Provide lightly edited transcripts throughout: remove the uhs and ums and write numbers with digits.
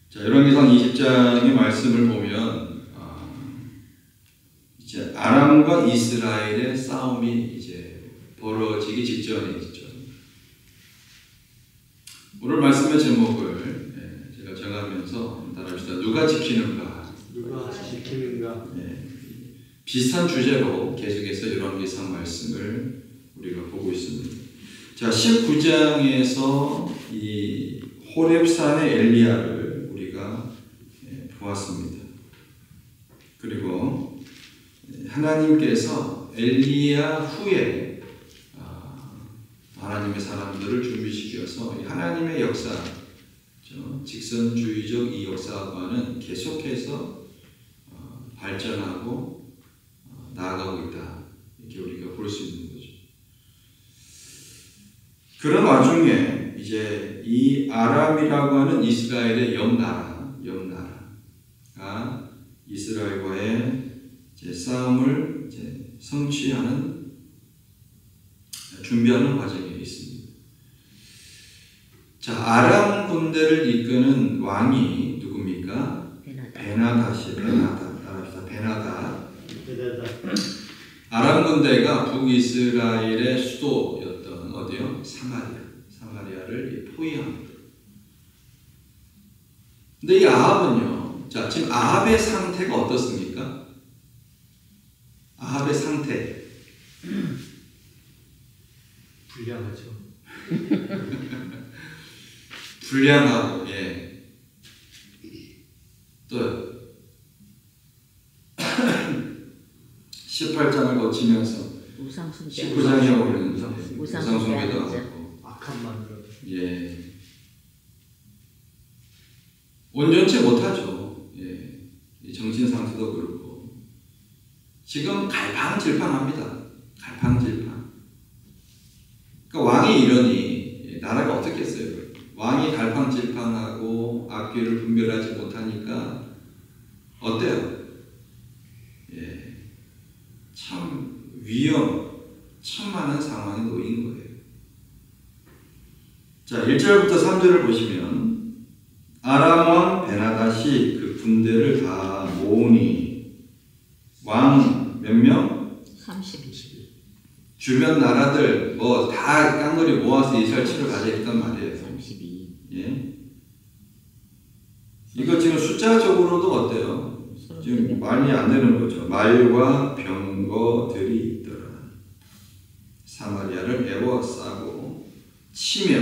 자, 열왕기상 20장의 말씀을 보면 이제 아람과 이스라엘의 싸움이 이제 벌어지기 직전에 있죠. 오늘 말씀의 제목을 제가 정하면서 따라합시다. 누가 지키는가? 누가 지키는가? 비슷한 주제로 계속해서 열왕기상 말씀을 우리가 보고 있습니다. 자, 19장에서 이 호렙산의 엘리야를 우리가 보았습니다. 그리고 하나님께서 엘리야 후에 하나님의 사람들을 준비시켜서 하나님의 역사, 직선주의적 이 역사와는 계속해서 발전하고 나아가고 있다. 이렇게 우리가 볼 수 있는 거죠. 그런 와중에 이제 이 아람이라고 하는 이스라엘의 옆나라가 이스라엘과의 이제 싸움을 이제 성취하는 준비하는 과정에 있습니다. 자, 아람 군대를 이끄는 왕이 누굽니까? 베나다. 아람 군대가 북이스라엘의 수도였던 어디요? 사마리아를 포위합니다. 근데 이 아합은요, 자, 지금 아합의 상태가 어떻습니까? 아합의 상태. 불량하죠. 불량하고, 또 18장을 거치면서 19장에 오르는 우상숭배도 하고 악한 만들어. 온전치 못하죠. 정신 상태도 그렇고 지금 갈팡질팡합니다. 그러니까 왕이 이러니 나라가 어떻겠어요? 왕이 갈팡질팡하고 악귀를 분별하지 못하니까 어때요? 참 천만한 상황에 놓인 거예요. 자, 1절부터 3절을 보시면 아람 왕 베나닷이 그 군대를 다 모으니 왕 몇 명? 32. 주변 나라들 뭐 다 깡그리 모아서 이스라엘 치러 가자 했단 말이에요. 32. 이거 지금 숫자적으로도 어때요? 지금 많이 안 되는 거죠. 말과 병거들이 있더라. 사마리아를 에워싸고 치며.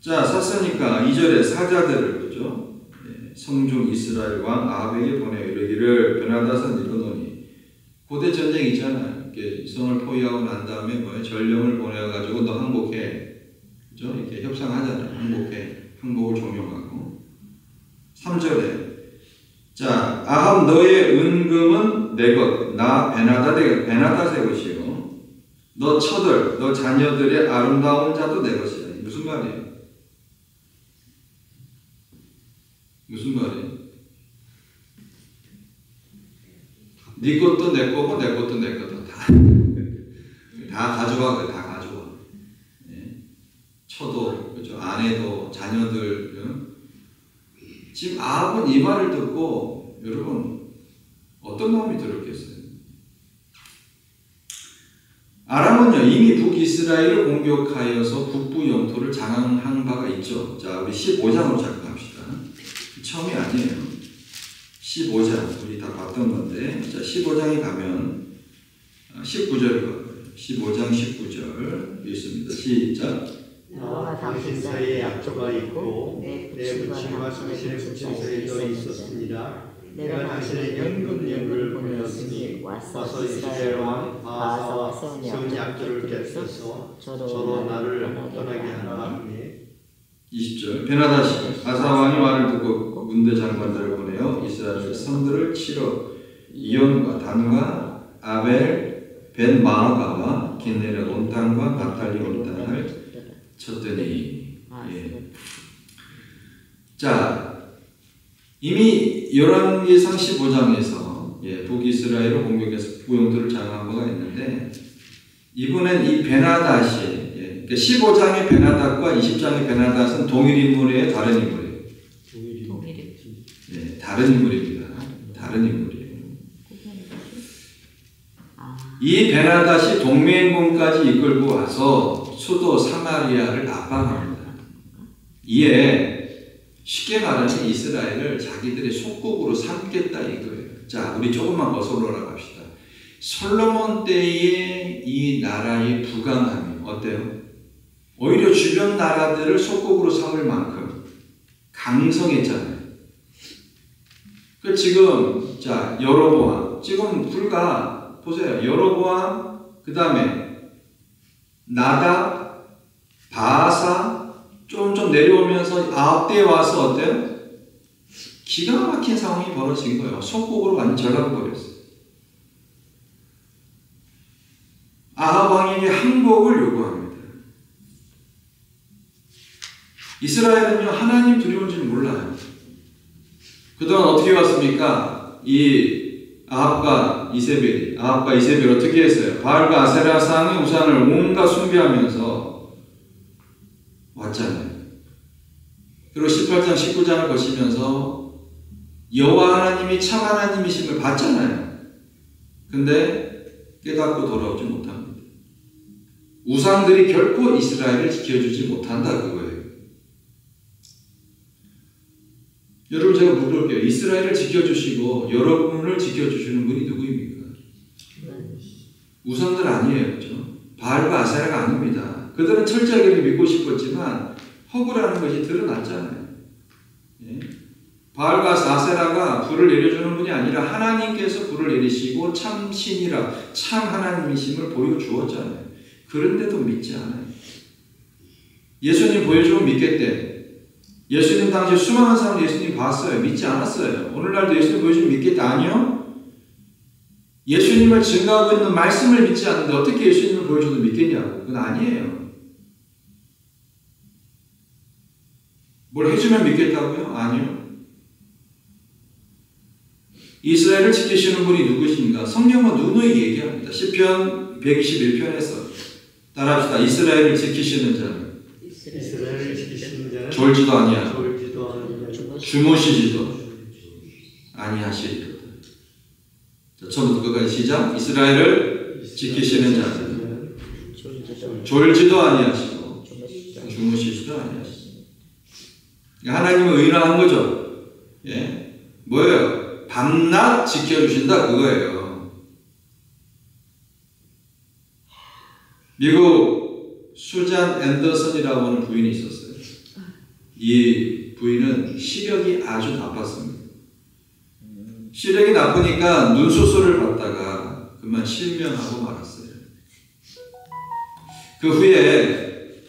자, 샀으니까 2절에 사자들을 그죠? 성중 이스라엘 왕 아합에게 보내어 이르기를 베나닷은 이르노니 고대 전쟁 있잖아요. 이렇게 성을 포위하고 난 다음에 뭐예요? 전령을 보내가지고 너 항복해. 그죠? 이렇게 협상하잖아요. 항복을 종용하고. 3절에 자, 아합 너의 은금은 내 것, 나 베나닷의 것이요. 너 처들, 너 자녀들의 아름다운 자도 내 것이야. 무슨 말이에요? 네 것도 내 거고 내 것도 내 거다. 다 가져와. 처도, 그죠? 아내도, 자녀들. 지금 아합은 이 말을 듣고 여러분 어떤 마음이 들었겠어요? 아람은요 이미 북이스라엘을 공격하여서 북부 영토를 장악한 바가 있죠. 자, 우리 15장으로 잠깐합시다. 처음이 아니에요. 15장 우리 다 봤던 건데, 자 15장에 가면 19절을 봐요. 15장 19절 읽습니다. 시작. 나와 당신 사이에 약조가 있고 내 부친과 당신의 부친 사이에 너 있었습니다. 내가 당신의 연금령을 보내었으니 와서 이스라엘 왕 바하사와 세운 약조를 깨뜨려서 저로 나를 떠나게 하라 하니. 20절 베나닷이 아사 왕이 말을 듣고 군대 장관들을 보내어 이스라엘 성들을 치러 이온과 단과 아벨 벤 마아가와 긴네렛 온탄과 naphtali 온탄을 쳤더니. 자, 이미 열왕기상 15장에서 북이스라엘을 공격해서 북영토를 장악한 바가 있는데, 이번엔 이 베나닷이 15장의 베나닷과 20장의 베나닷은 동일 인물이에요, 다른 인물이에요? 다른 인물입니다. 다른 인물이에요. 이 베나닷이 동맹군까지 이끌고 와서 수도 사마리아를 압박합니다. 이에 쉽게 말하면 이스라엘을 자기들의 속국으로 삼겠다 이거예요. 자, 우리 조금만 더 올라갑시다. 솔로몬 때의 이 나라의 부강함이 어때요? 오히려 주변 나라들을 속국으로 삼을 만큼 강성했잖아요. 그 지금 자 여로보암 지금 불과 보세요. 여로보암 그 다음에 나답 바사 좀 내려오면서 아합대에 와서 어때요? 기가 막힌 상황이 벌어진 거예요. 속국으로 완전 전락버렸어요. 아합 왕에게 항복을 요구합니다. 이스라엘은요 하나님 두려운 줄 몰라요. 그동안 어떻게 왔습니까? 이 아합과 이세벨이 어떻게 했어요? 바알과 아세라 상의 우상을 온갖 숭배하면서 왔잖아요. 그리고 18장 19장을 보시면서 여호와 하나님이 참 하나님이심을 봤잖아요. 근데 깨닫고 돌아오지 못합니다. 우상들이 결코 이스라엘을 지켜주지 못한다 그거예요. 여러분 제가 물어볼게요. 이스라엘을 지켜주시고 여러분을 지켜주시는 분이 누구입니까? 우상들 아니에요. 그렇죠? 바알과 아세라가 아닙니다. 그들은 철저하게 믿고 싶었지만 허구라는 것이 드러났잖아요. 예? 바알과 아세라가 불을 내려주는 분이 아니라 하나님께서 불을 내리시고 참 신이라 참 하나님이심을 보여주었잖아요. 그런데도 믿지 않아요. 예수님 보여주면 믿겠대. 예수님 당시에 수많은 사람 예수님 봤어요. 믿지 않았어요. 오늘날도 예수님 보여주면 믿겠다. 아니요. 예수님을 증거하고 있는 말씀을 믿지 않는데 어떻게 예수님을 보여줘도 믿겠냐고. 그건 아니에요. 뭘 해주면 믿겠다고요? 아니요. 이스라엘을 지키시는 분이 누구신가? 성경은 누누이 얘기합니다. 시편 121편에서 따라합시다. 이스라엘을 지키시는 자는 이스라엘을 지키시는 자는 졸지도 아니하고 졸지도 아니하고 주무시지도 아니하시리로다. 자, 처음부터 끝까지 시작. 이스라엘을 지키시는 자는 졸지도 아니하시고 주무시지도 아니하시고. 하나님은 의인한 거죠. 예, 뭐예요? 밤낮 지켜주신다 그거예요. 미국 수잔 앤더슨이라고 하는 부인이 있었어요. 이 부인은 시력이 아주 나빴습니다. 시력이 나쁘니까 눈수술을 받다가 그만 실명하고 말았어요. 그 후에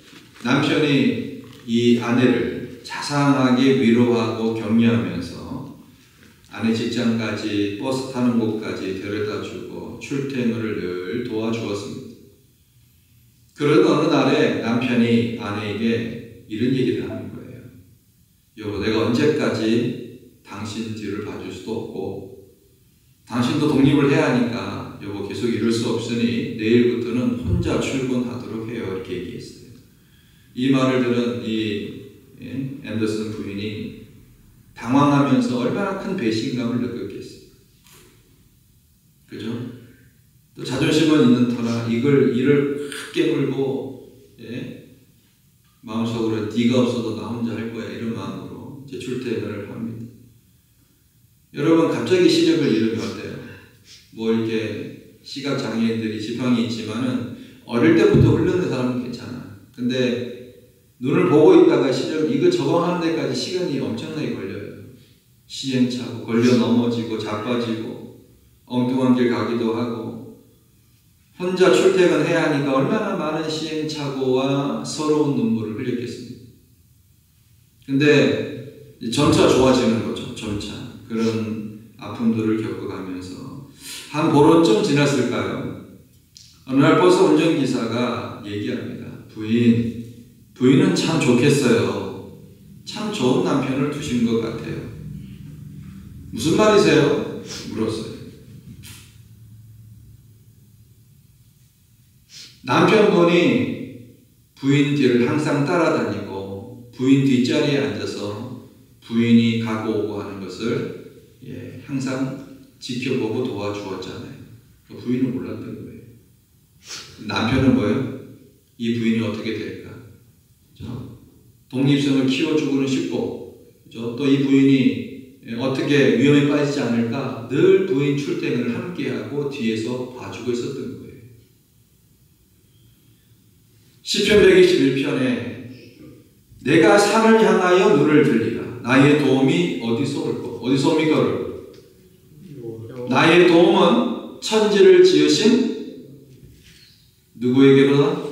남편이 이 아내를 자상하게 위로하고 격려하면서 아내 직장까지 버스 타는 곳까지 데려다주고 출퇴근을 늘 도와주었습니다. 그런 어느 날에 남편이 아내에게 이런 얘기를 하는 거예요. 여보, 내가 언제까지 당신 뒤를 봐줄 수도 없고 당신도 독립을 해야 하니까 여보 계속 이럴 수 없으니 내일부터는 혼자 출근하도록 해요. 이렇게 얘기했어요. 이 말을 들은 이 앤더슨 부인이 당황하면서 얼마나 큰 배신감을 느꼈겠어요. 그죠? 또 자존심은 있는 터라 일을 크게 물고 마음속으로 네가 없어도 나 혼자 할 거야 이런 마음으로 이제 출퇴근을 합니다. 여러분 갑자기 시력을 잃으면 어때요? 뭐 이렇게 시각장애인들이 지팡이 있지만은 어릴 때부터 훈련된 사람은 괜찮아. 근데 눈을 보고 있다가 시력 이거 적응하는 데까지 시간이 엄청나게 걸려요. 시행착오 걸려 넘어지고 자빠지고 엉뚱한 길 가기도 하고 혼자 출퇴근해야 하니까 얼마나 많은 시행착오와 서러운 눈물을 흘렸겠습니까? 근데 점차 좋아지는 거죠. 점차 그런 아픔들을 겪어가면서 한 보름쯤 지났을까요? 어느 날 버스 운전기사가 얘기합니다. 부인은 참 좋겠어요. 참 좋은 남편을 두신 것 같아요. 무슨 말이세요? 물었어요. 남편분이 부인 뒤를 항상 따라다니고 부인 뒷자리에 앉아서 부인이 가고 오고 하는 것을 항상 지켜보고 도와주었잖아요. 그 부인은 몰랐던 거예요. 남편은 뭐예요? 이 부인이 어떻게 될까? 그렇죠? 독립성을 키워주고는 싶고, 그렇죠? 또 이 부인이 어떻게 위험에 빠지지 않을까? 늘 부인 출퇴근을 함께하고 뒤에서 봐주고 있었던 거예요. 시편 121편에 내가 산을 향하여 눈을 들리라. 나의 도움이 어디서 올까? 어디서 옵니까? 나의 도움은 천지를 지으신 누구에게로다?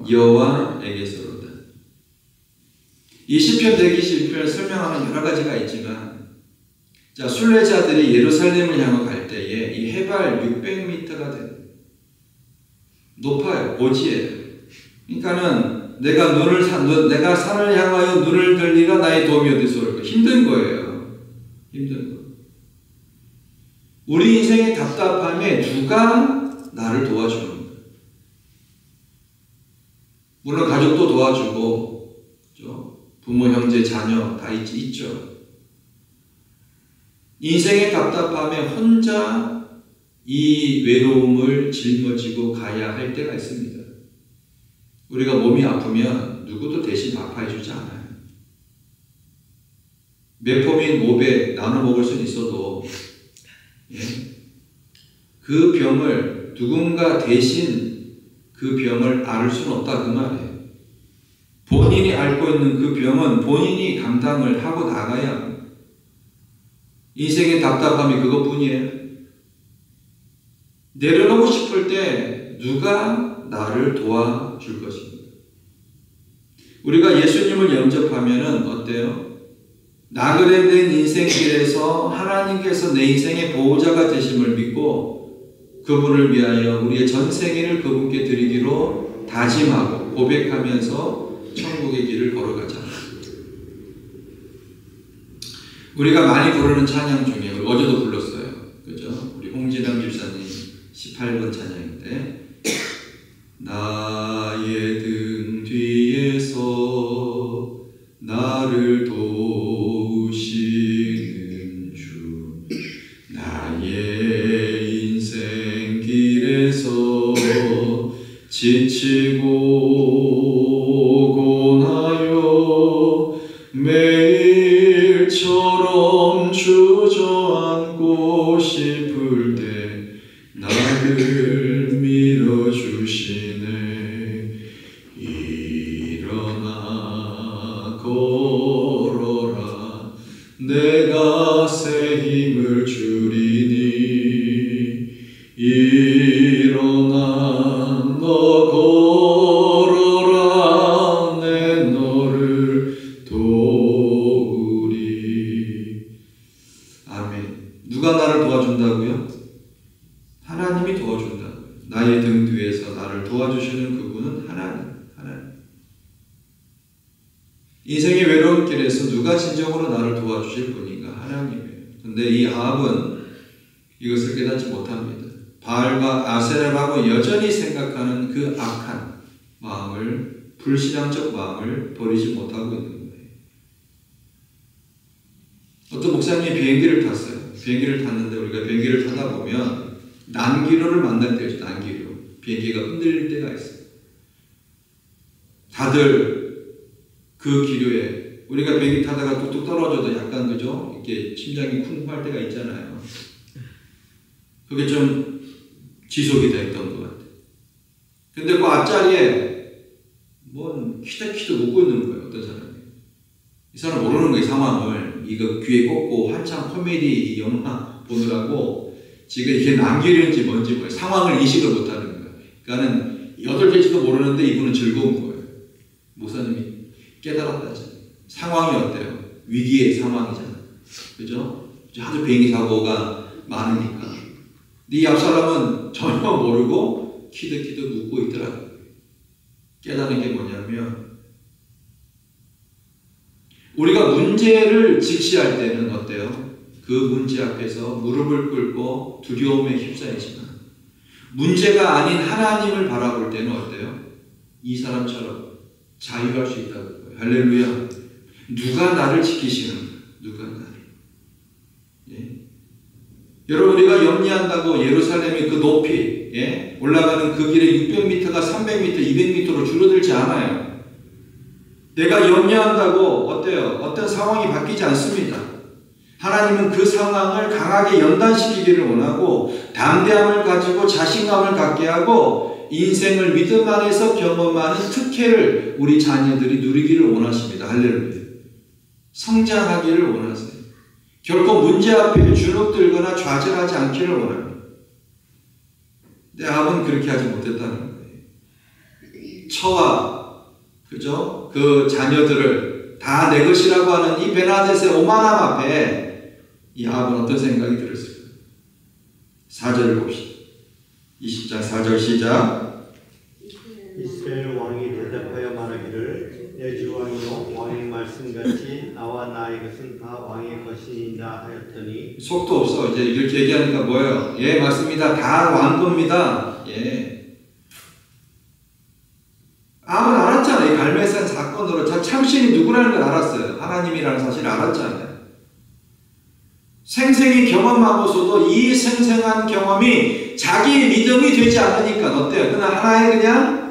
여호와에게서로다. 이 시편 121편을 설명하는 여러 가지가 있지만, 자, 순례자들이 예루살렘을 향해 갈 때에 이 해발 600m가 됩니다. 높아요. 고지예요. 그러니까는 내가 산을 향하여 눈을 들리라. 나의 도움이 어디서 올까? 힘든 거예요. 힘든 거. 우리 인생의 답답함에 누가 나를 도와주는 거예요. 물론 가족도 도와주고, 그렇죠? 부모, 형제, 자녀 다 있죠. 인생의 답답함에 혼자 이 외로움을 짊어지고 가야 할 때가 있습니다. 우리가 몸이 아프면 누구도 대신 아파해주지 않아요. 메포민 500 나눠 먹을 수는 있어도 그 병을 누군가 대신 그 병을 앓을 수는 없다 그 말이에요. 본인이 앓고 있는 그 병은 본인이 감당을 하고 나가야 합니다. 인생의 답답함이 그것뿐이에요. 내려놓고 싶을 때 누가 나를 도와줄 것입니다. 우리가 예수님을 영접하면은 어때요? 나그네된 인생길에서 하나님께서 내 인생의 보호자가 되심을 믿고 그분을 위하여 우리의 전 생애를 그분께 드리기로 다짐하고 고백하면서 천국의 길을 걸어가자. 우리가 많이 부르는 찬양 중에 어제도 불렀어요. 그죠? 우리 홍진영 집사님 18번 찬양인데 나의 등 뒤에서 나를 도우시는 주 나의 인생 길에서 지치고 고나요 매일처럼 주저앉고 싶을 때 나를 밀어주시네. 일어나 걸어라 내가 새 힘을 주리니 일어나 너 걸어라 내 너를 도우리. 아멘. 누가 나를 도와준다고요? 하나님이 도와준다고요. 나의 등 뒤에서 나를 도와주시는 그분은 하나님. 인생의 외로운 길에서 누가 진정으로 나를 도와주실 분인가? 하나님이에요. 근데 이 아합은 이것을 깨닫지 못합니다. 바알과 아세라라고 여전히 생각하는 그 악한 마음을, 불신앙적 마음을 버리지 못하고 있는 거예요. 어떤 목사님이 비행기를 탔어요. 비행기를 탔는데 우리가 비행기를 타다 보면 난기류를 만날 때죠. 난기류. 비행기가 흔들릴 때가 있어요. 다들 그 기류에 우리가 비행기 타다가 뚝뚝 떨어져도 약간 그죠? 이렇게 심장이 쿵쿵할 때가 있잖아요. 그게 좀 지속이 됐던 것 같아요. 근데 그 앞자리에 뭔 키득키득 웃고 있는 거예요. 어떤 사람이. 이 사람 모르는 거예요. 상황을. 이거 귀에 꽂고 한참 코미디 영화 보느라고 지금 이게 난기류인지 뭔지 뭐예요. 상황을 인식을 못하는 거예요. 그러니까는 8개지도 모르는데 이분은 즐거운 거예요. 목사님이 깨달았다죠. 상황이 어때요? 위기의 상황이잖아. 그죠? 하도 비행기 사고가 많으니까. 근데 이 앞사람은 전혀 모르고 키득키득 웃고 있더라고요. 깨달은 게 뭐냐면 우리가 문제를 직시할 때는 어때요? 그 문제 앞에서 무릎을 꿇고 두려움에 휩싸이지만 문제가 아닌 하나님을 바라볼 때는 어때요? 이 사람처럼 자유할 수 있다고. 할렐루야. 누가 나를 지키시는가? 누가 나를. 여러분 우리가 염려한다고 예루살렘의 그 높이 올라가는 그 길의 600m가 300m, 200m로 줄어들지 않아요. 내가 염려한다고 어때요? 어떤 상황이 바뀌지 않습니다. 하나님은 그 상황을 강하게 연단시키기를 원하고 담대함을 가지고 자신감을 갖게 하고 인생을 믿음 안에서 경험하는 특혜를 우리 자녀들이 누리기를 원하십니다. 할렐루야. 성장하기를 원하세요. 결코 문제 앞에 주눅들거나 좌절하지 않기를 원합니다. 근데 아합은 그렇게 하지 못했다는 거예요. 처와 그죠? 그 자녀들을 다 내 것이라고 하는 이 베나닷의 오만함 앞에 이 아합은 어떤 생각이 들었을까요? 4절을 봅시다. 20장 4절 시작. 이스라엘 왕이 대답하여 말하기를 내 주 왕이요 왕의 말씀같이 나와 나의 것은 다 왕의 것이니라 하였더니 속도 없어. 이제 이렇게 얘기하니까 뭐예요? 예, 맞습니다. 다 왕 겁니다. 예. 아합은 알았잖아요. 이 갈멜산 사건으로 참신이 누구라는 걸 알았어요. 하나님이라는 사실을 알았잖아요. 생생히 경험하고서도 이 생생한 경험이 자기의 믿음이 되지 않으니까 어때요? 그냥 하나의 그냥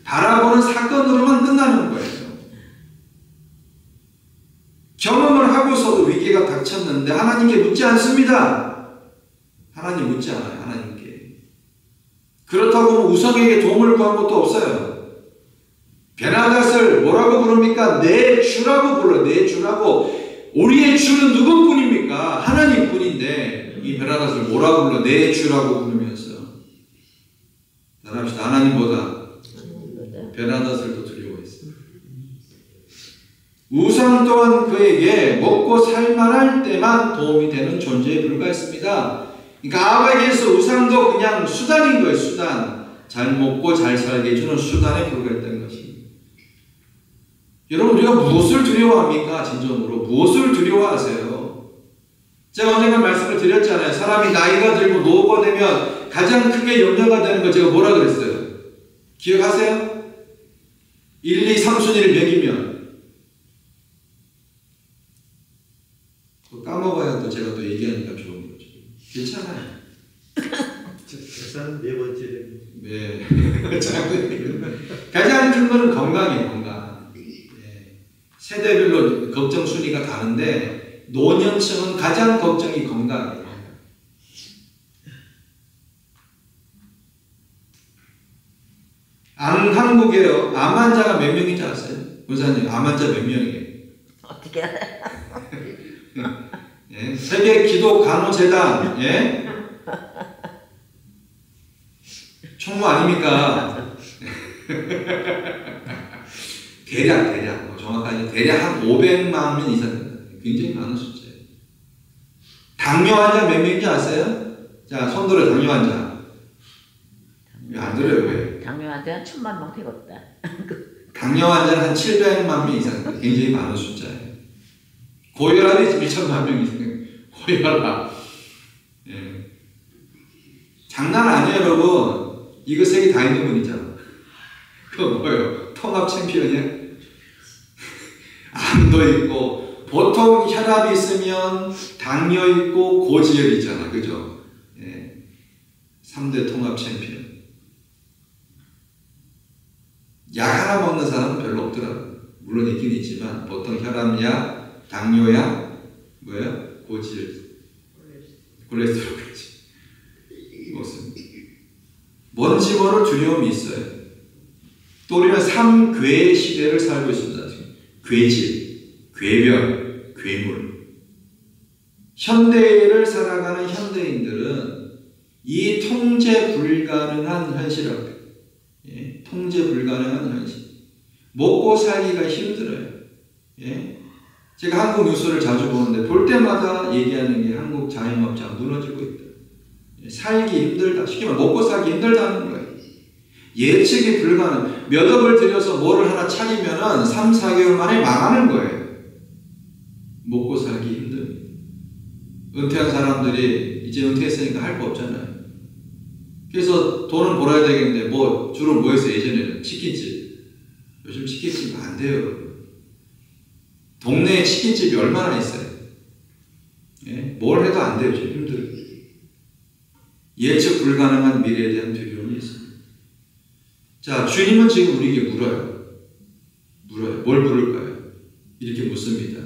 바라보는 사건으로만 끝나는 거예요. 경험을 하고서도 위기가 닥쳤는데 하나님께 묻지 않습니다. 하나님 묻지 않아요. 하나님께. 그렇다고 우상에게 도움을 구한 것도 없어요. 베나닷을 뭐라고 부릅니까? 내 주라고 불러요. 내 주라고. 우리의 주는 누구뿐입니까? 하나님뿐인데 이 베나닷을 뭐라고 불러? 내 주라고 부르면서 따라합시다. 하나님보다 베나닷을 더 두려워했어요. 우상 또한 그에게 먹고 살만할 때만 도움이 되는 존재에 불과했습니다. 그러니까 아합에게서 우상도 그냥 수단인 거예요. 수단. 잘 먹고 잘 살게 해주는 수단에 불과했다는 것입니다. 여러분 우리가 무엇을 두려워합니까? 진정으로 무엇을 두려워하세요? 제가 언젠가 말씀을 드렸잖아요. 사람이 나이가 들고 노후가 되면 가장 크게 염려가 되는 거 제가 뭐라 그랬어요? 기억하세요? 1, 2, 3순위를 매기면 까먹어야 또 제가 또 얘기하니까 좋은 거죠. 괜찮아요. 재산 네 번째 네. 가장 큰 거는 건강이에요. 건강. 세대별로 걱정 순위가 다른데 노년층은 가장 걱정이 건강이에요. 한국에요. 암 환자가 몇 명인지 아세요? 원사님, 암 환자 몇 명이에요? 어떻게 알아요? 예? 세계 기도 간호재단, 예? 총무 아닙니까? 대략, 정확하게 대략 한 500만 명 이상 됩니다. 굉장히 많은 숫자예요. 당뇨 환자 몇 명인지 아세요? 자, 손들어 당뇨 환자. 왜 안 들어요, 왜? 당뇨 환자는 1000만 명 되겠다. 당뇨 환자는 한 700만 명 이상, 굉장히 많은 숫자예요. 고혈압이 1천만 명 이상, 고혈압. 예. 장난 아니에요, 여러분. 이거 세 개 다 있는 분이잖아. 그거 뭐예요? 통합 챔피언이야? 암도 있고, 보통 혈압이 있으면 당뇨 있고 고지혈 있잖아. 그죠? 예. 3대 통합 챔피언. 약 하나 먹는 사람은 별로 없더라고요. 물론 있긴 있지만, 보통 혈압약, 당뇨약, 뭐예요? 고지혈, 콜레스테롤까지 먹습니다. 뭔지 모를 두려움이 있어요. 또 우리는 3괴의 시대를 살고 있습니다. 괴질, 괴변, 괴물. 현대를 살아가는 현대인들은 이 통제 불가능한 현실 앞에, 통제 불가능한 현실, 먹고 살기가 힘들어요. 제가 한국 뉴스를 자주 보는데 볼 때마다 얘기하는 게 한국 자영업자 무너지고 있다. 살기 힘들다. 쉽게 말해 먹고 살기 힘들다는 거예요. 예측이 불가능. 몇 억을 들여서 뭐를 하나 차리면은 3, 4개월 만에 망하는 거예요. 먹고 살기 힘듭니다. 은퇴한 사람들이 이제 은퇴했으니까 할 거 없잖아요. 그래서 돈은 벌어야 되겠는데 주로 뭐 했어요? 예전에는 치킨집. 요즘 치킨집 안 돼요. 동네에 치킨집이 얼마나 있어요? 예? 뭘 해도 안 돼요. 힘들어요. 예측 불가능한 미래에 대한 두려움이 있습니다. 자, 주님은 지금 우리에게 물어요. 뭘 물을까요? 이렇게 묻습니다.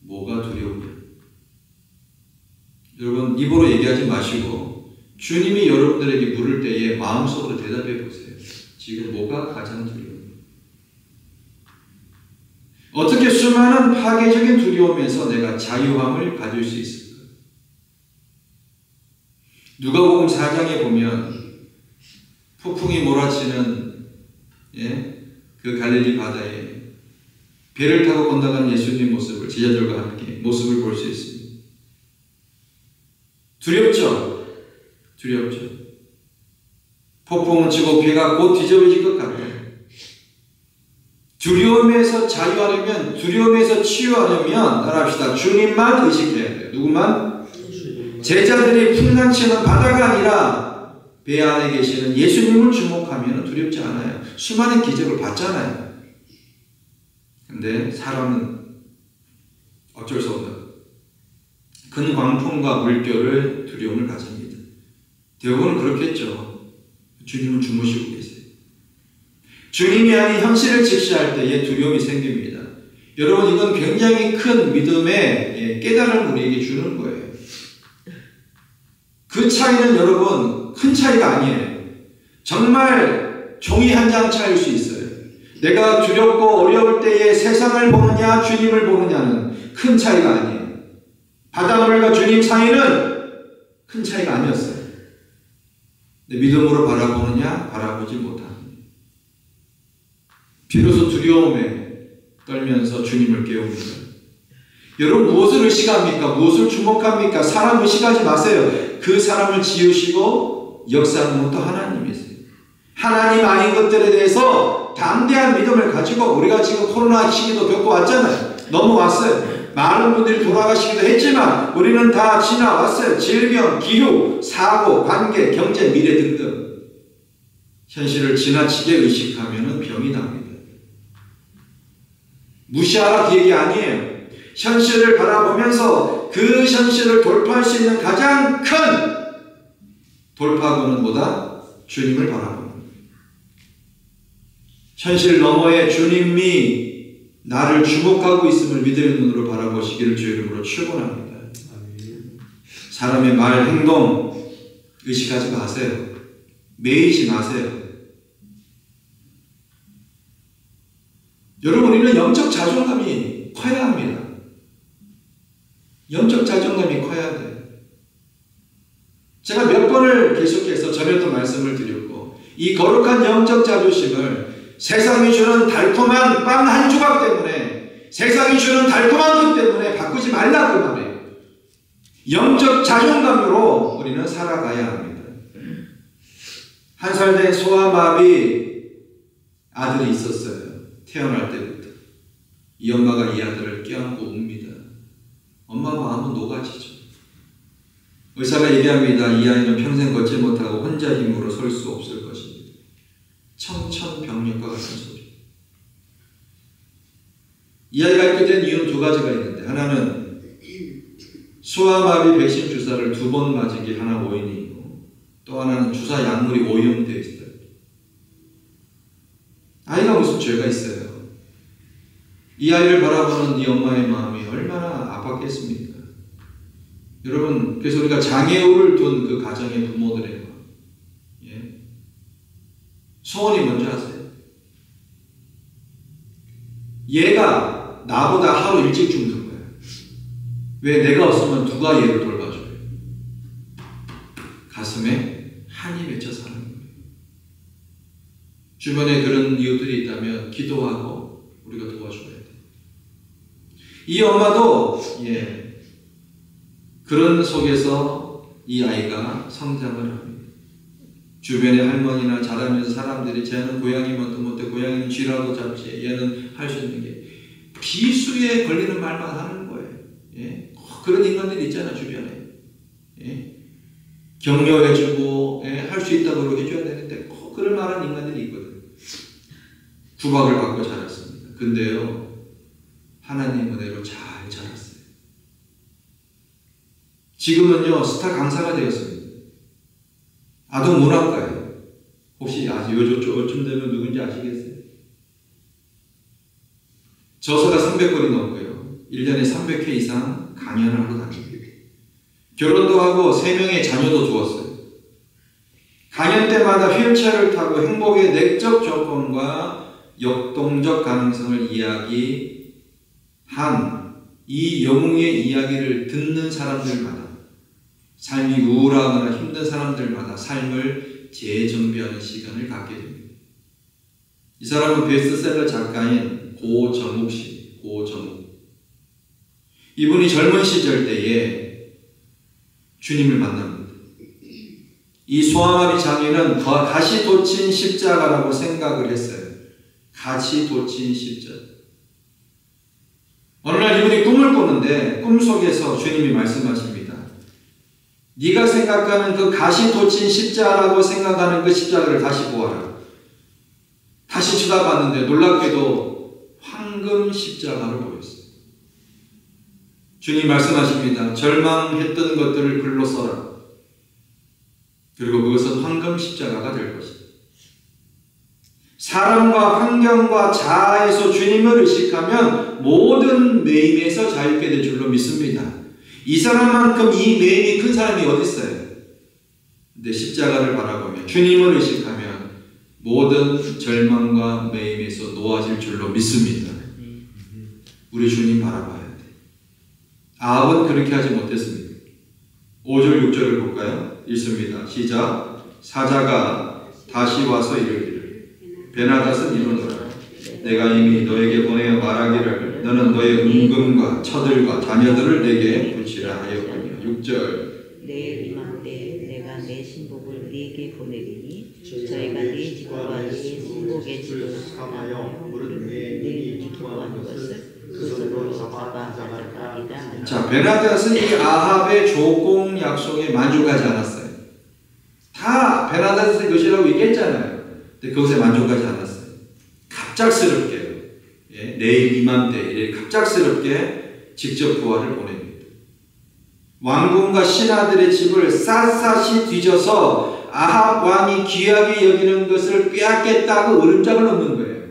뭐가 두려우냐? 여러분, 입으로 얘기하지 마시고 주님이 여러분들에게 물을 때에 마음속으로 대답해 보세요. 지금 뭐가 가장 두려워요? 어떻게 수많은 파괴적인 두려움에서 내가 자유함을 가질 수 있을까? 누가복음 4장에 보면 폭풍이 몰아치는 그 갈릴리 바다에 배를 타고 건너가는 예수님 모습을 제자들과 함께 모습을 볼 수 있습니다. 두렵죠? 두렵죠. 폭풍은 치고 배가 곧 뒤집어질 것 같아요. 두려움에서 자유하려면, 두려움에서 치유하려면 따라합시다. 주님만 의식해야 돼요. 누구만? 제자들이 풍랑치는 바다가 아니라 배 안에 계시는 예수님을 주목하면 두렵지 않아요. 수많은 기적을 봤잖아요. 근데 사람은 어쩔 수 없는 큰 광풍과 물결을 두려움을 가집니다. 대부분 그렇겠죠. 주님은 주무시고 계세요. 주님이 아닌 현실을 직시할 때에 두려움이 생깁니다. 여러분, 이건 굉장히 큰 믿음의 깨달음을 우리에게 주는 거예요. 그 차이는 여러분 큰 차이가 아니에요. 정말 종이 한 장 차이일 수 있어요. 내가 두렵고 어려울 때에 세상을 보느냐 주님을 보느냐는 큰 차이가 아니에요. 바닷물과 주님 사이는 큰 차이가 아니었어요. 믿음으로 바라보느냐 바라보지 못합니다. 비로소 두려움에 떨면서 주님을 깨웁니다. 여러분, 무엇을 의식합니까? 무엇을 주목합니까? 사람 의식하지 마세요. 그 사람을 지으시고 역사하는 것도 하나님이세요. 하나님 아닌 것들에 대해서 담대한 믿음을 가지고, 우리가 지금 코로나 시기도 겪어왔잖아요. 넘어왔어요. 많은 분들이 돌아가시기도 했지만 우리는 다 지나왔어요. 질병, 기후, 사고, 관계, 경제, 미래 등등. 현실을 지나치게 의식하면 병이 납니다. 무시하라 그 얘기 아니에요. 현실을 바라보면서 그 현실을 돌파할 수 있는 가장 큰 돌파구는 뭐다? 주님을 바라보는 거예요. 현실 너머에 주님이 나를 주목하고 있음을 믿음의 눈으로 바라보시기를 주의 이름으로 축원합니다. 사람의 말, 행동 의식하지 마세요. 매이지 마세요. 여러분, 우리는 영적 자존감이 커야 합니다. 영적 자존감이 커야 돼요. 제가 몇 번을 계속해서 전에도 말씀을 드렸고, 이 거룩한 영적 자존심을 세상이 주는 달콤한 빵 한 조각 때문에, 세상이 주는 달콤한 것 때문에 바꾸지 말라고 말해요. 영적 자존감으로 우리는 살아가야 합니다. 1살 된 소아마비 아들이 있었어요. 태어날 때부터. 이 엄마가 이 아들을 껴안고 웁니다. 엄마 마음은 녹아지죠. 의사가 얘기합니다. 이 아이는 평생 걷지 못하고 혼자 힘으로 설 수 없을 것입니다. 청천벽력과 같은 소리. 이 아이가 있게 된 이유는 두 가지가 있는데, 하나는 소아마비 백신 주사를 2번 맞은 게 하나 원인이 있고, 또 하나는 주사 약물이 오염되어 있어요. 아이가 무슨 죄가 있어요? 이 아이를 바라보는 이 엄마의 마음이 얼마나 아팠겠습니까? 여러분, 그래서 우리가 장애우를 둔 그 가정의 부모들의 마음, 소원이 뭔지 아세요? 얘가 나보다 하루 일찍 죽는 거예요. 왜? 내가 없으면 누가 얘를 돌봐줘요? 가슴에 한이 맺혀 사는 거예요. 주변에 그런 이웃들이 있다면 기도하고 우리가 도와줘야 돼요. 이 엄마도 그런 속에서 이 아이가 성장을 합니다. 주변의 할머니나 자라면서 사람들이 쟤는 고양이만 도 못해, 고양이는 쥐라도 잡지, 얘는 할 수 있는 게 비수에 걸리는 말만 하는 거예요. 그런 인간들이 있잖아, 주변에. 격려해주고 할 수 있다고 해줘야 되는데 꼭 그런 말하는 인간들이 있거든. 구박을 받고 자랐습니다. 근데요, 하나님 은혜로 잘 자랐어요. 지금은요 스타 강사가 되었습니다. 아동 문학가예요. 혹시 요즘 되면 누군지 아시겠어요? 저서가 300권이 넘고요. 1년에 300회 이상 강연을 하러 다닙니다. 결혼도 하고 3명의 자녀도 두었어요. 강연 때마다 휠체어를 타고 행복의 내적 조건과 역동적 가능성을 이야기한 이 영웅의 이야기를 듣는 사람들마다, 삶이 우울하거나 힘든 사람들마다 삶을 재정비하는 시간을 갖게 됩니다. 이 사람은 베스트셀러 작가인 고정욱 씨, 고정욱. 이분이 젊은 시절 때에 주님을 만납니다. 이 소아마비 장인은 가시 돋친 십자가라고 생각을 했어요. 가시 돋친 십자가. 어느 날 이분이 꿈을 꾸는데 꿈속에서 주님이 말씀하십니다. 네가 생각하는 그 가시 돋친 십자가라고 생각하는 그 십자가를 다시 보아라. 다시 쳐다봤는데 놀랍게도 황금 십자가로 보였어요. 주님 말씀하십니다. 절망했던 것들을 글로 써라. 그리고 그것은 황금 십자가가 될 것이다. 사람과 환경과 자아에서 주님을 의식하면 모든 매임에서 자유케 될 줄로 믿습니다. 이 사람만큼 이 매임이 큰 사람이 어디 있어요? 근데 십자가를 바라보며 주님을 의식하면 모든 절망과 매임에서 놓아질 줄로 믿습니다. 우리 주님 바라봐야 돼. 아합은 그렇게 하지 못했습니다. 5절 6절을 볼까요? 읽습니다. 시작. 사자가 다시 와서 이르기를 베나닷은 이르노라. 내가 이미 너에게 보내어 말하기를 너는 너의 은금과 처들과 자녀들을 내게 붙이라 하였군요. 6절. 내일 이맘때 내가 내 신복을 네게 보내리니 저희가 네 집과 네 신복의 집을 삼하여 무릇 내 기뻐하는 것을 그 손으로 잡아 가져가리라. 자, 베나닷은 이 아합의 조공 약속에 만족하지 않았어요. 다 베나닷의 것이라고 얘기했잖아요. 근데 그것에 만족하지 않았어요. 갑작스럽게 내일 이맘때 갑작스럽게 직접 부하를 보냅니다. 왕궁과 신하들의 집을 샅샅이 뒤져서 아합 왕이 귀하게 여기는 것을 빼앗겠다고 으름장을 놓는 거예요.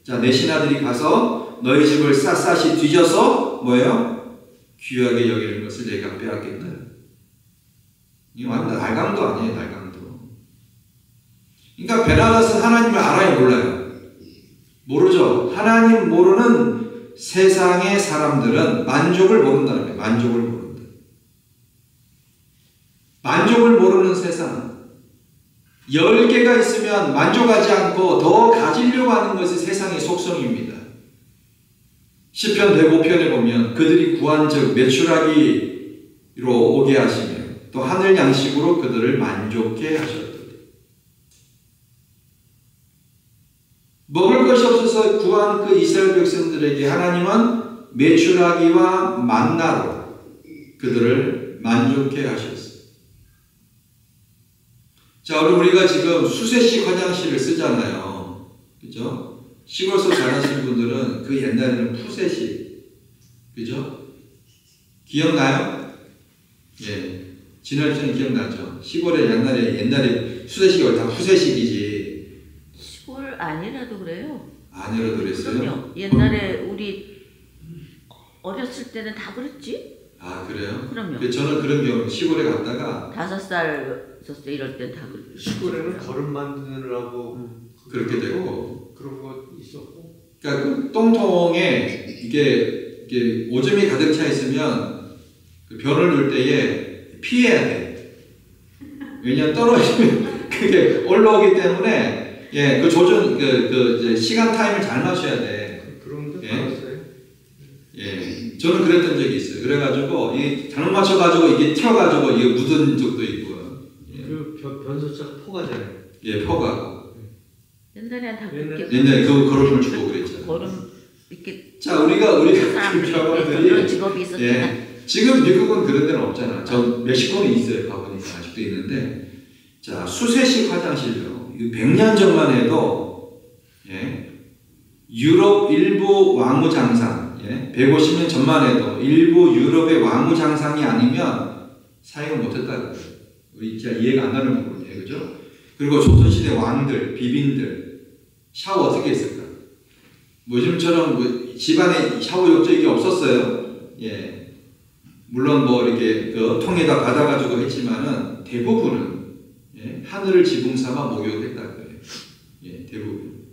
자, 내 신하들이 가서 너희 집을 샅샅이 뒤져서 뭐예요? 귀하게 여기는 것을 내가 빼앗겠다. 이거 완전 날강도 아니에요, 날강도. 그러니까 베나닷은 하나님을 알아요, 몰라요? 모르죠. 하나님 모르는 세상의 사람들은 만족을 모른다는 거예요. 만족을 모른다. 만족을 모르는 세상. 10개가 있으면 만족하지 않고 더 가지려고 하는 것이 세상의 속성입니다. 시편 105편에 보면 그들이 구한 즉 매출하기로 오게 하시며 또 하늘 양식으로 그들을 만족케 하셨다. 먹을 것이 없어서 구한 그 이스라엘 백성들에게 하나님은 메추라기와 만나로 그들을 만족케 하셨어요. 자, 우리가 지금 수세식 화장실을 쓰잖아요. 그죠? 시골에서 자라신 분들은 그 옛날에는 푸세식. 그죠? 기억나요? 예. 진월씨는 기억나죠? 시골에 옛날에 수세식이 다 푸세식이지. 시골 아니라도 그래요. 아니라도 그랬어요? 그럼요. 옛날에 우리 어렸을 때는 다 그랬지? 아, 그래요? 그럼요. 저는 그런 경우 시골에 갔다가 5살, 6살 이럴 땐 다 그랬지. 시골에는 거름 만드느라고 그렇게 됐고 그런 거 있었고. 그러니까 그 똥통에 이게 오줌이 가득 차 있으면 그 변을 넣을 때에 피해야 돼. 왜냐면 떨어지면 그게 올라오기 때문에 그 조준 이제 시간 타임을 잘 맞춰야 돼. 그런 게 예. 많았어요. 예, 저는 그랬던 적이 있어요. 그래가지고 이 잘못 맞춰가지고 이게 튀어가지고 이게 묻은 적도 있고요. 예. 그 변소자가 포가잖아요. 예, 퍼가고. 옛날엔 다 그렇게. 옛날에 걸음을 주고 그랬잖아요. 걸음 이렇게. 자, 우리가 사람들이 경험들이 그런 직업이 있었잖아. 예, 지금 미국은 그런 데는 없잖아. 저 멕시코는 있어요. 가보니까 아직도 있는데. 자, 수세식 화장실요. 100년 전만 해도 유럽 일부 왕후 장상, 150년 전만 해도 일부 유럽의 왕후 장상이 아니면 사용을 못했다고. 우리 진짜 이해가 안 가는 부분이에요. 그죠? 그리고 조선시대 왕들, 비빈들 샤워 어떻게 했을까? 뭐 요즘처럼 뭐 집안에 샤워 욕조 이게 없었어요. 예. 물론 뭐 이렇게 그 통에다 받아가지고 했지만은 대부분은 예, 하늘을 지붕 삼아 목욕했다고 해요. 예, 대부분.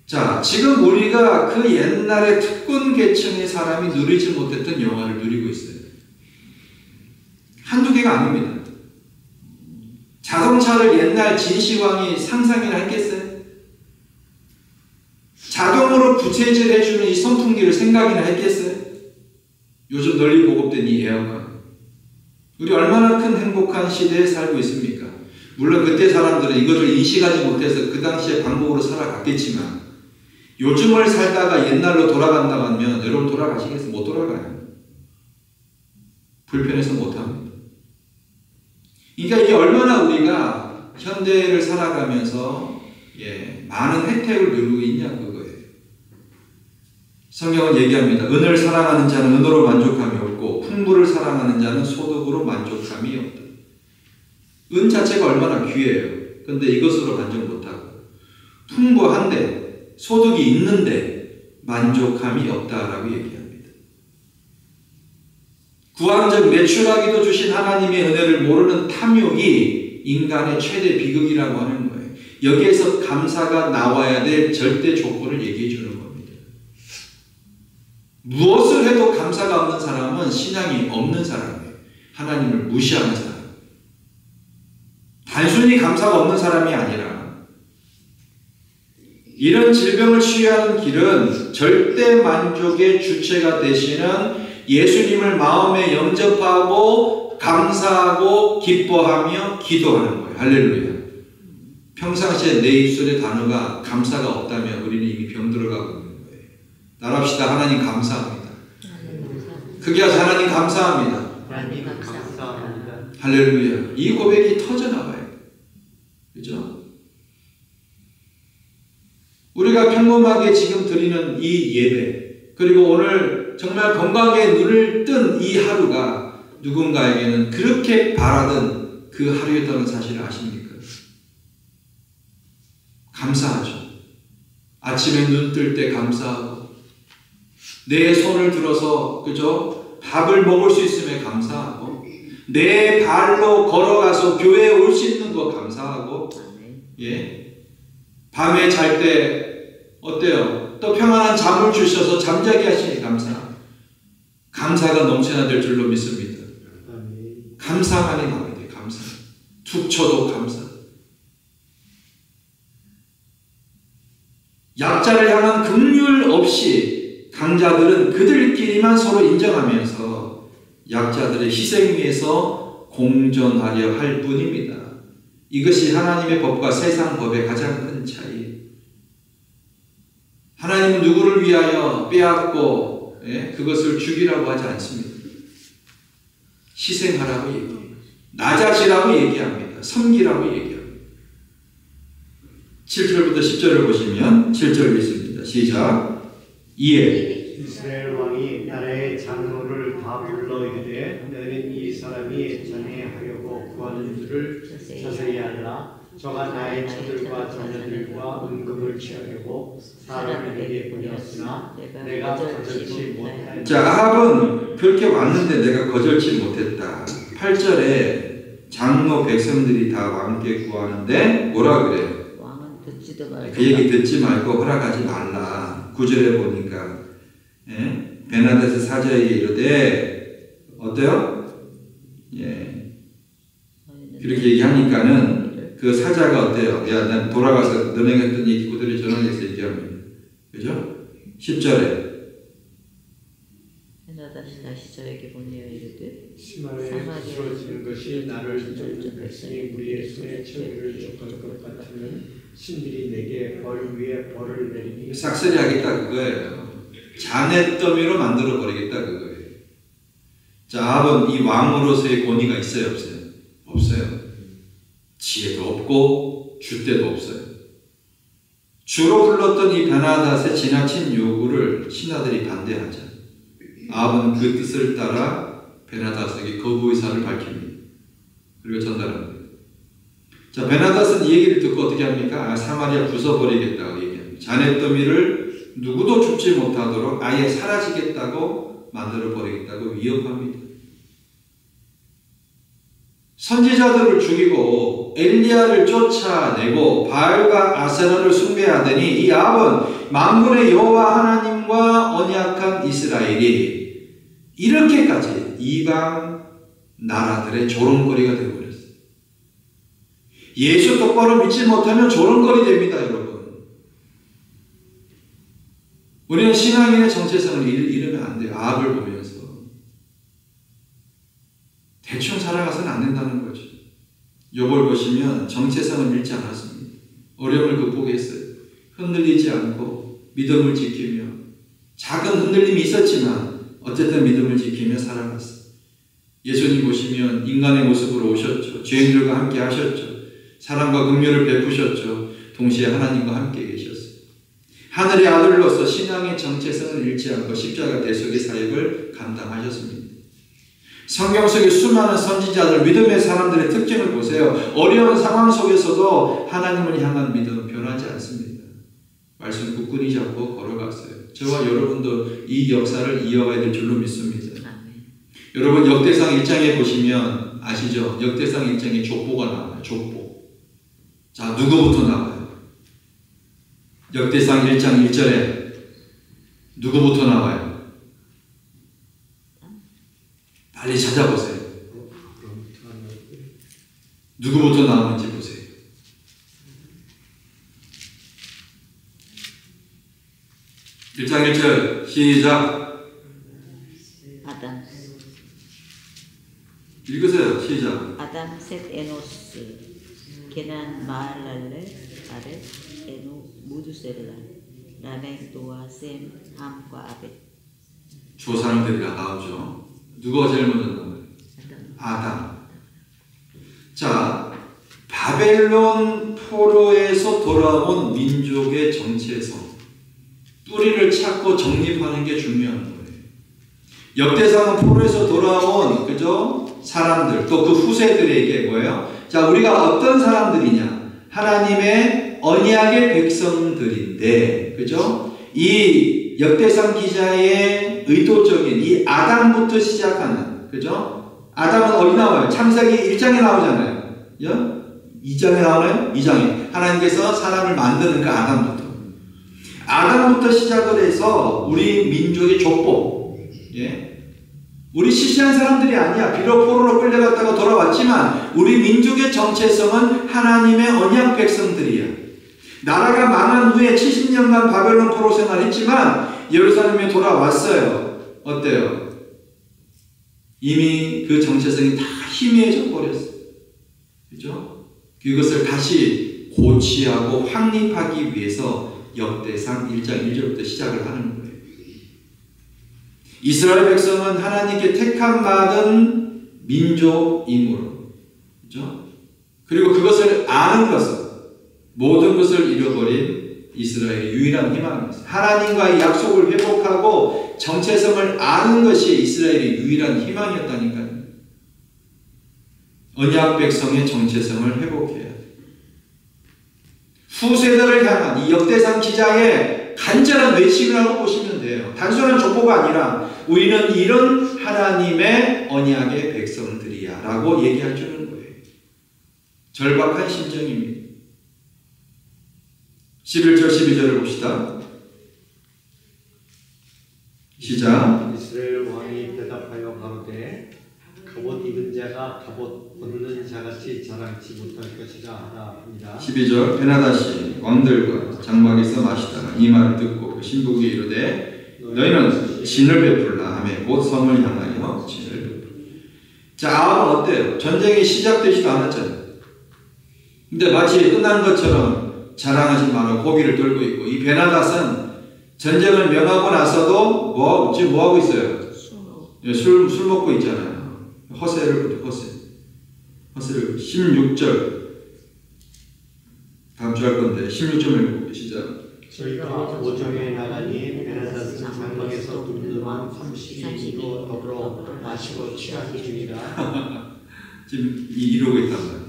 자, 지금 우리가 그 옛날에 특권 계층의 사람이 누리지 못했던 영화를 누리고 있어요. 한두 개가 아닙니다. 자동차를 옛날 진시황이 상상이나 했겠어요? 자동으로 부채질 해주는 이 선풍기를 생각이나 했겠어요? 요즘 널리 보급된 이 에어컨. 우리 얼마나 큰 행복한 시대에 살고 있습니까? 물론 그때 사람들은 이것을 인식하지 못해서 그 당시의 방법으로 살아갔겠지만 요즘을 살다가 옛날로 돌아간다고 하면 여러분 돌아가시겠어요? 못 돌아가요. 불편해서 못합니다. 그러니까 이게 얼마나 우리가 현대를 살아가면서 많은 혜택을 누리고 있냐 그거예요. 성경은 얘기합니다. 은을 사랑하는 자는 은으로 만족함이 없고 풍부를 사랑하는 자는 소득으로 만족함이 없다. 은 자체가 얼마나 귀해요. 근데 이것으로 만족 못하고 풍부한데 소득이 있는데 만족함이 없다라고 얘기합니다. 구황적 매출하기도 주신 하나님의 은혜를 모르는 탐욕이 인간의 최대 비극이라고 하는 거예요. 여기에서 감사가 나와야 될 절대 조건을 얘기해 주는 겁니다. 무엇을 해도 감사가 없는 사람은 신앙이 없는 사람이에요. 하나님을 무시하는 사람. 단순히 감사가 없는 사람이 아니라 이런 질병을 치유하는 길은 절대 만족의 주체가 되시는 예수님을 마음에 영접하고 감사하고 기뻐하며 기도하는 거예요. 할렐루야. 평상시에 내 입술의 단어가 감사가 없다면 우리는 이미 병들어가고 있는 거예요. 따라합시다. 하나님 감사합니다. 크게 하자. 하나님 감사합니다. 하나님 감사합니다. 할렐루야. 이 고백이 터져나와요. 그죠? 우리가 평범하게 지금 드리는 이 예배, 그리고 오늘 정말 건강하게 눈을 뜬 이 하루가 누군가에게는 그렇게 바라던 그 하루였다는 사실을 아십니까? 감사하죠. 아침에 눈 뜰 때 감사하고, 내 손을 들어서, 그죠? 밥을 먹을 수 있음에 감사하고, 내 발로 걸어가서 교회에 올 수 있는 거 감사하고, 예. 밤에 잘 때 어때요? 또 평안한 잠을 주셔서 잠자게 하시니 감사가 넘쳐나야 될 줄로 믿습니다. 감사만이 나와야 돼. 감사. 툭 쳐도 감사. 약자를 향한 긍휼 없이 강자들은 그들끼리만 서로 인정하면서 약자들의 희생 위에서 공존하려 할 뿐입니다. 이것이 하나님의 법과 세상 법의 가장 큰 차이. 하나님은 누구를 위하여 빼앗고 그것을 죽이라고 하지 않습니다. 희생하라고 얘기해요. 낮아지라고 얘기합니다. 섬기라고 얘기합니다. 7절부터 10절을 보시면 7절 읽습니다. 시작. 이에 이스라엘 왕이 나라의 장로를 다 불러 이르되 너는 이 사람이 전에 하려고 구하는 줄을 자세히 알라. 저가 나의 처들과 자녀들과 은금을 취하려고 사람을 내게 보냈으나 내가 거절치 못하였다. 자, 아합은 그렇게 왔는데 내가 거절치 못했다. 8절에 장로 백성들이 다 왕께 구하는데 뭐라 그래요? 왕은 듣지도 말고 그 얘기 듣지 말고 허락하지 말라. 9절에 보니까 베나닷의 사자에게 이르되 어때요? 그렇게 얘기하니까는 그 사자가 어때요? 야, 난 돌아가서 너네가 했던 얘기 그대로 전하겠어 얘기합니다. 그죠? 10절에 다시 저에게 보내어 이르되 시마에 부스러지는 것이 나를 쫓는 백성이 무리의 손에 처리를 쫓을 것 같으면 신들이 내게 벌 위에 벌을 내리니 싹쓸이 하겠다 그거예요. 잔해 더미로 만들어 버리겠다 그거예요. 자, 아합은 이 왕으로서의 권위가 있어요 없어요? 없어요. 지혜도 없고 줏대도 없어요. 주로 불렀던 이 베나닷의 지나친 요구를 신하들이 반대하자. 아합은 그 뜻을 따라 베나다스에게 거부 의사를 밝힙니다. 그리고 전달합니다. 자, 베나다스는 이 얘기를 듣고 어떻게 합니까? 사마리아 부숴버리겠다고 얘기합니다. 자넷더미를 누구도 죽지 못하도록 아예 사라지겠다고 만들어버리겠다고 위협합니다. 선지자들을 죽이고 엘리야를 쫓아내고 바알과 아세라를 숭배하더니 이 아합은 만군의 여호와 하나님과 언약한 이스라엘이 이렇게까지 이방 나라들의 조롱거리가 되어버렸어요. 예수 똑바로 믿지 못하면 조롱거리 됩니다, 여러분. 우리는 신앙인의 정체성을 잃으면 안 돼요. 아합을 보면서. 대충 살아가서는 안 된다는 거죠. 욥을 보시면 정체성을 잃지 않았습니다. 어려움을 극복했어요. 흔들리지 않고 믿음을 지키며 작은 흔들림이 있었지만 어쨌든 믿음을 지키며 살아갔어요. 예수님 보시면 인간의 모습으로 오셨죠. 죄인들과 함께 하셨죠. 사랑과 긍휼을 베푸셨죠. 동시에 하나님과 함께 계셨어요. 하늘의 아들로서 신앙의 정체성을 잃지 않고 십자가 대속의 사역을 감당하셨습니다. 성경 속의 수많은 선지자들, 믿음의 사람들의 특징을 보세요. 어려운 상황 속에서도 하나님을 향한 믿음은 변하지 않습니다. 말씀 굳건히 잡고 걸어갔어요. 저와 여러분도 이 역사를 이어가야 될 줄로 믿습니다. 여러분 역대상 1장에 보시면 아시죠? 역대상 1장에 족보가 나와요. 족보. 자, 누구부터 나와요? 역대상 1장 1절에 누구부터 나와요? 빨리 찾아보세요. 누구부터 나오는지 보세요. 일장 1절 시작. 아담. 읽으세요. 시작. 아담 셋 에노스 게난 마할랄렐 아렛 에노 무두셀라 라멕 노아 셈 함과 아벳. 조상들이라 나오죠. 누가 제일 먼저 나와요? 아담. 자, 바벨론 포로에서 돌아온 민족의 정체성, 뿌리를 찾고 정립하는 게 중요한 거예요. 역대상은 포로에서 돌아온 그죠? 사람들, 또 그 후세들에게 뭐예요? 자, 우리가 어떤 사람들이냐? 하나님의 언약의 백성들인데, 그죠? 이 역대상 기자의 의도적인 이 아담부터 시작하는, 그죠? 아담은 어디 나와요? 창세기 1장에 나오잖아요. 2장에 나오나요? 2장에. 하나님께서 사람을 만드는 그 아담부터 시작을 해서 우리 민족의 족보, 우리 시시한 사람들이 아니야. 비록 포로로 끌려갔다가 돌아왔지만 우리 민족의 정체성은 하나님의 언약 백성들이야. 나라가 망한 후에 70년간 바벨론 포로 생활했지만 예루살렘에 돌아왔어요. 어때요? 이미 그 정체성이 다 희미해져 버렸어요. 그죠? 그것을 다시 고치하고 확립하기 위해서 역대상 1장 1절부터 시작을 하는 거예요. 이스라엘 백성은 하나님께 택함 받은 민족이므로, 그죠? 그리고 그것을 아는 것은 모든 것을 잃어버린 이스라엘의 유일한 희망입니다. 하나님과의 약속을 회복하고 정체성을 아는 것이 이스라엘의 유일한 희망이었다니까요. 언약 백성의 정체성을 회복해야 돼요. 후세대를 향한 이 역대상 기자의 간절한 외침이라고 보시면 돼요. 단순한 족보가 아니라 우리는 이런 하나님의 언약의 백성들이야 라고 얘기할 줄은 거예요. 절박한 심정입니다. 11절 12절을 봅시다. 시작. 이스라엘 왕이 대답하여 가로되 갑옷 입은 자가 갑옷 벗는 자같이 자랑치 못할 것이라 하라 합니다. 12절. 베나다시 왕들과 장막에서 마시다가 이 말을 듣고 그 신복이 이르되 너희는 진을 베풀라 하며 곧 성을 향하여 진을 베풀라. 자, 아합은 어때요? 전쟁이 시작되지도 않았잖아요. 근데 마치 끝난 것처럼 자랑하지 말고 고기를 들고 있고, 이 베나닷은 전쟁을 명하고 나서도 뭐하고 있어요? 술 먹고 있잖아요. 허세를 16절 다음 주 할 건데 16절 읽고 시작. 저희가 오정에 나가니 베나다스 장막에서 둔둔한 30인으로 더불어 마시고 취하기 중이라. 지금 이러고 있단 말이에요.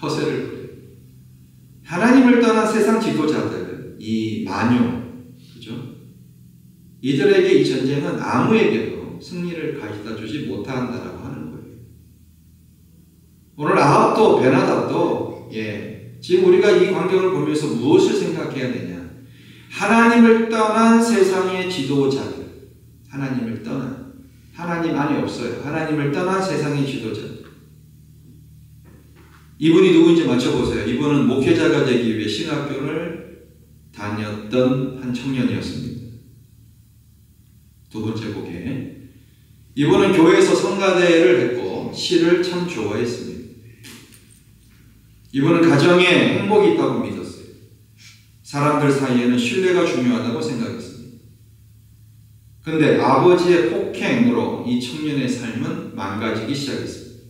허세를 부려요. 하나님을 떠난 세상 지도자들, 이 만용, 그죠? 이들에게 이 전쟁은 아무에게도 승리를 가져다 주지 못한다라고 하는 거예요. 오늘 아합도 베나답도 지금 우리가 이 광경을 보면서 무엇을 생각해야 되냐? 하나님을 떠난 세상의 지도자들, 하나님을 떠난, 하나님 안에 없어요. 하나님을 떠난 세상의 지도자들. 이분이 누구인지 맞춰보세요. 이분은 목회자가 되기 위해 신학교를 다녔던 한 청년이었습니다. 두 번째 보게, 이분은 교회에서 성가대를 했고 시를 참 좋아했습니다. 이분은 가정에 행복이 있다고 믿었어요. 사람들 사이에는 신뢰가 중요하다고 생각했습니다. 그런데 아버지의 폭행으로 이 청년의 삶은 망가지기 시작했습니다.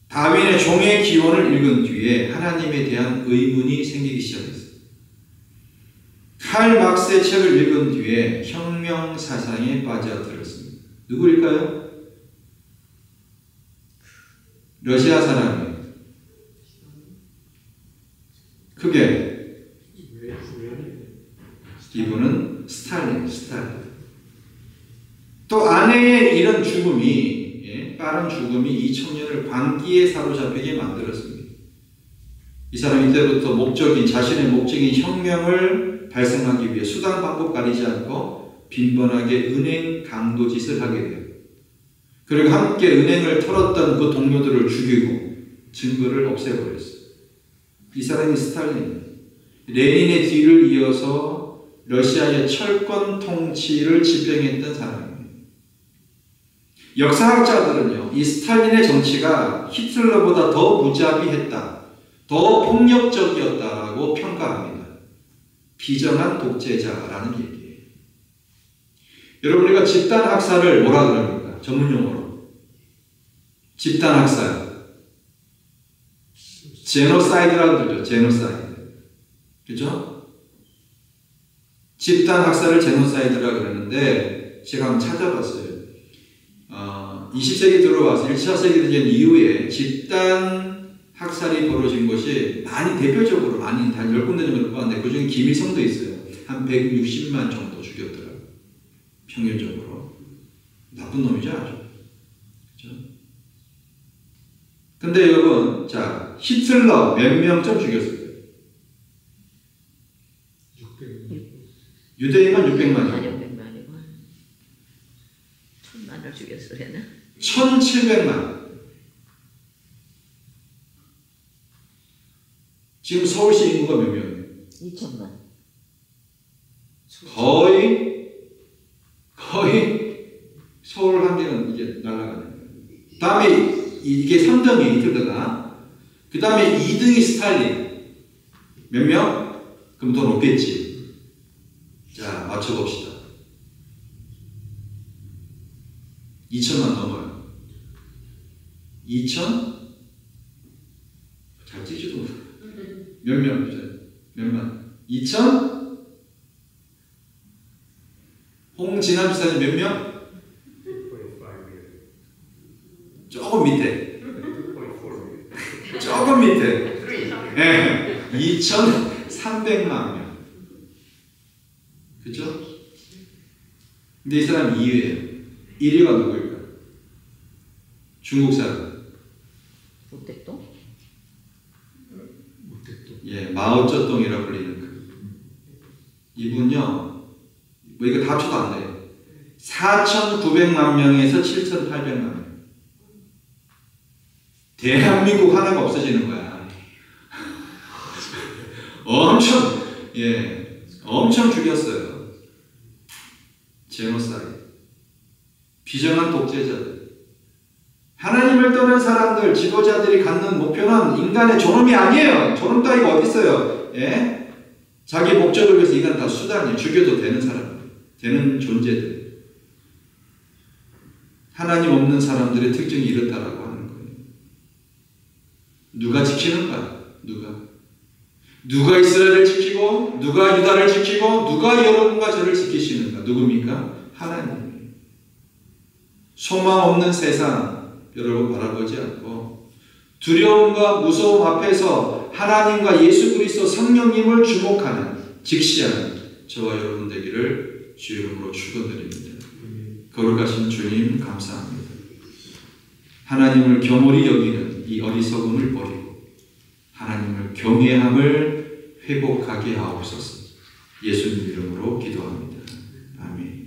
다윈의 종의 기원을 읽은 뒤에 하나님에 대한 의문이 생기기 시작했어요. 칼 막스의 책을 읽은 뒤에 혁명 사상에 빠져들었습니다. 누구일까요? 러시아 사람이에요. 크게 이분은 스탈린. 또 아내의 이런 죽음이, 빠른 죽음이 이 청년을 광기에 사로잡히게 만들었습니다. 이 사람 이때부터 자신의 목적인 혁명을 발생하기 위해 수단 방법 가리지 않고 빈번하게 은행 강도짓을 하게 돼요. 그리고 함께 은행을 털었던 그 동료들을 죽이고 증거를 없애버렸어요. 이 사람이 스탈린이에요. 레닌의 뒤를 이어서 러시아의 철권 통치를 집행했던 사람입니다. 역사학자들은요, 이 스탈린의 정치가 히틀러보다 더 무자비했다, 더 폭력적이었다라고 평가합니다. 비정한 독재자라는 얘기예요. 여러분, 우리가 집단학살을 뭐라 그럽니까? 전문용어로. 집단학살. 제노사이드라고 그러죠. 제노사이드. 그죠? 집단학살을 제노사이드라고 그러는데 제가 한번 찾아봤어요. 20세기 들어와서 1차 세계대전 이후에 집단 학살이 벌어진 것이 대표적으로 많이 한 10군데 정도 봤는데 그 중에 김일성도 있어요. 한 160만 정도 죽였더라고요. 평균적으로. 나쁜 놈이죠, 아주. 그죠? 근데 여러분, 자, 히틀러 몇 명쯤 죽였어요? 유대인만 600만이요. 1000만을 죽였으려나? 1700만. 지금 서울시 인구가 몇 명이에요? 2000만. 거의 서울 한 개는 이제 날아가는 거예요. 다음에 이게 3등이 히틀러가. 그 다음에 2등이 스탈린. 몇 명? 그럼 더 높겠지. 자, 맞춰봅시다. 2000만 넘어요. 2000? 잘 찍지도 못해. 몇만? 2000? 홍진남 지사님 몇 명? 조금 밑에. 조금 밑에. 네. 2300만 명. 그죠? 근데 이 사람 2위예요. 1위가 누구일까요? 중국 사람. 우택동? 마오쩌둥이라고 불리는 이분요, 이거 다 합쳐도 안 돼요. 4,900만 명에서 7,800만 명. 대한민국 하나가 없어지는 거야. 엄청 죽였어요. 제노사이드. 비정한 독재자들. 하나님을 떠난 사람들, 지도자들이 갖는 목표는 인간의 존엄이 아니에요. 존엄 따위가 어디 있어요? 자기 목적을 위해서 인간 다 수단이에요. 죽여도 되는 사람들, 되는 존재들. 하나님 없는 사람들의 특징이 이렇다라고 하는 거예요. 누가 지키는가? 누가? 누가 이스라엘을 지키고 누가 유다를 지키고 누가 여러분과 저를 지키시는가? 누굽니까? 하나님. 소망 없는 세상 여러분 바라보지 않고 두려움과 무서움 앞에서 하나님과 예수 그리스도 성령님을 주목하는 직시하는 저와 여러분 되기를 주 이름으로 축원드립니다. 거룩하신 주님 감사합니다. 하나님을 경홀히 여기는 이 어리석음을 버리고 하나님을 경외함을 회복하게 하옵소서. 예수님 이름으로 기도합니다. 아멘.